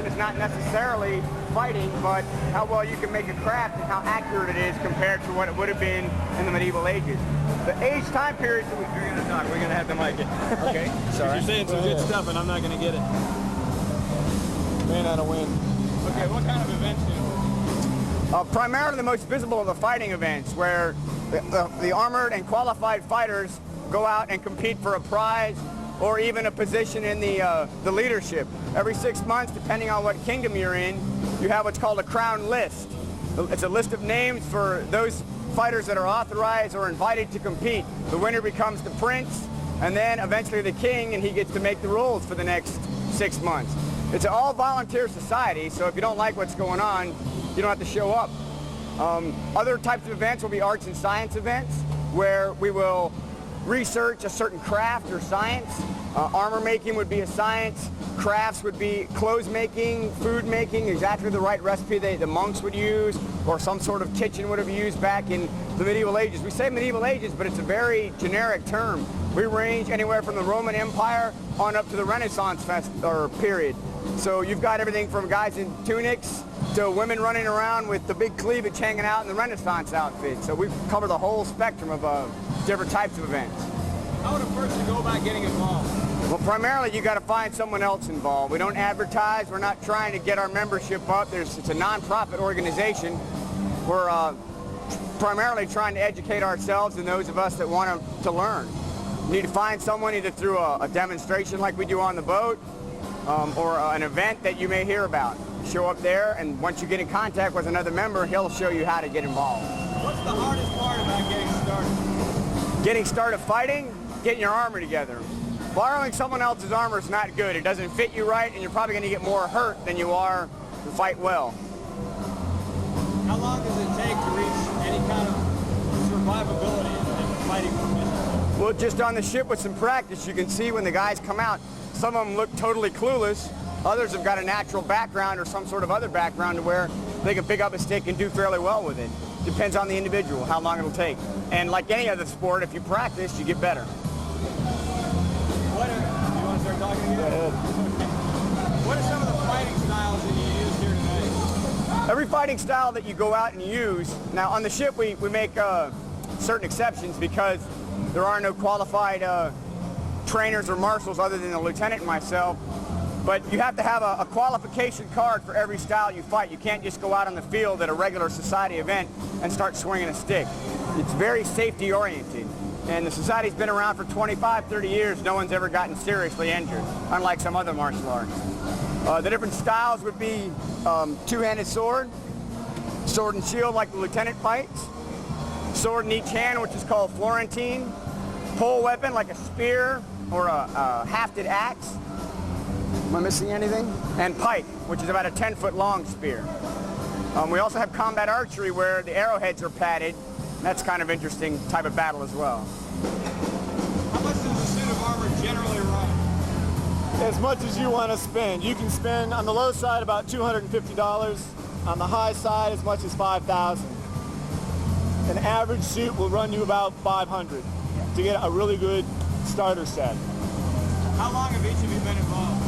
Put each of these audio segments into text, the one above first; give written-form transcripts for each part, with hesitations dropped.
important is not necessarily fighting, but how well you can make a craft and how accurate it is compared to what it would have been in the medieval ages. The age time period that we're going to talk, we're going to have to mic it. Okay, sorry. You're saying some good stuff and I'm not going to get it. Man out of wind. Okay, what kind of events do you? Primarily the most visible of the fighting events, where the armored and qualified fighters go out and compete for a prize or even a position in the leadership. Every 6 months, depending on what kingdom you're in, you have what's called a crown list. It's a list of names for those fighters that are authorized or invited to compete. The winner becomes the prince, and then eventually the king, and he gets to make the rules for the next 6 months. It's an all-volunteer society, so if you don't like what's going on, you don't have to show up. Other types of events will be arts and science events, where we will research a certain craft or science. Armor making would be a science. Crafts would be clothes making, food making, exactly the right recipe the monks would use, or some sort of kitchen would have used back in the medieval ages. We say medieval ages, but it's a very generic term. We range anywhere from the Roman Empire on up to the Renaissance period. So you've got everything from guys in tunics to women running around with the big cleavage hanging out in the Renaissance outfit. So we cover the whole spectrum of different types of events. How would a person go about getting involved? Well, primarily you got to find someone else involved. We don't advertise. We're not trying to get our membership up. It's a non-profit organization. We're primarily trying to educate ourselves and those of us that want to learn. You need to find someone either through a demonstration like we do on the boat, or an event that you may hear about. Show up there, and once you get in contact with another member, he'll show you how to get involved. What's the hardest part about getting started? Getting started fighting, getting your armor together. Borrowing someone else's armor is not good. It doesn't fit you right, and you're probably going to get more hurt than you are to fight well. How long does it take to reach any kind of survivability in fighting conditions? Well, just on the ship with some practice, you can see when the guys come out, some of them look totally clueless. Others have got a natural background or some sort of other background to where they can pick up a stick and do fairly well with it. Depends on the individual, how long it'll take. And like any other sport, if you practice, you get better. You want to start talking again? Go ahead. What are some of the fighting styles that you use here tonight? Every fighting style that you go out and use, now on the ship we make certain exceptions because there are no qualified trainers or marshals other than the lieutenant and myself. But you have to have a qualification card for every style you fight. You can't just go out on the field at a regular society event and start swinging a stick. It's very safety oriented. And the society's been around for 25, 30 years. No one's ever gotten seriously injured, unlike some other martial arts. The different styles would be two-handed sword, sword and shield like the lieutenant fights, sword in each hand, which is called Florentine, pole weapon like a spear or a hafted axe. Am I missing anything? And pike, which is about a 10-foot long spear. We also have combat archery where the arrowheads are padded. That's kind of interesting type of battle as well. How much does a suit of armor generally run? As much as you want to spend. You can spend on the low side about $250. On the high side as much as $5,000. An average suit will run you about $500 to get a really good starter set. How long have each of you been involved?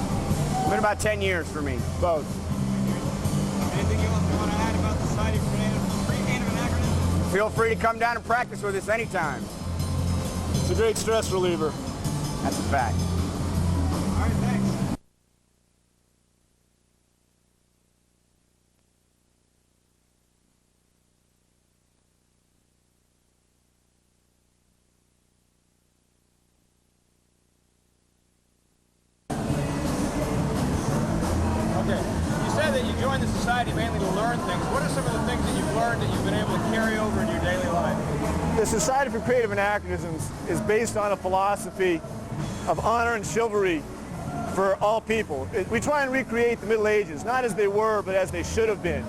It's been about 10 years for me, both. Anything else you want to add about the Society for Native Anachronism? Feel free to come down and practice with us anytime. It's a great stress reliever. That's a fact. All right, thanks. That you joined the society mainly to learn things. What are some of the things that you've learned that you've been able to carry over in your daily life? The Society for Creative Anachronisms is based on a philosophy of honor and chivalry for all people. We try and recreate the Middle Ages, not as they were, but as they should have been.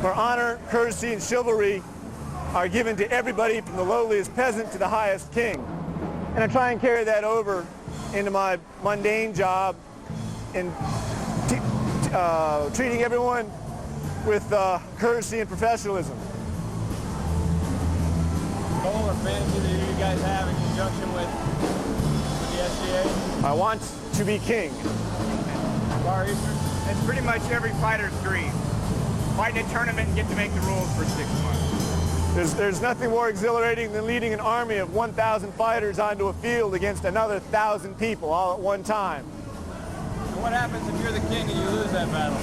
Where honor, courtesy, and chivalry are given to everybody from the lowliest peasant to the highest king. And I try and carry that over into my mundane job in treating everyone with courtesy and professionalism. Goal or fantasy that you guys have in conjunction with the SGA? I want to be king. Far Eastern? It's pretty much every fighter's dream. Fight in a tournament and get to make the rules for 6 months. There's nothing more exhilarating than leading an army of 1,000 fighters onto a field against another 1,000 people all at one time. And what happens if you're the king and you lose that battle?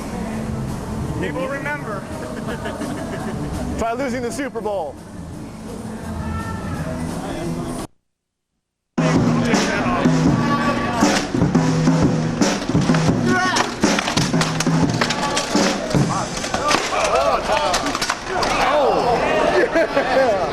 People remember. Try losing the Super Bowl. Hey!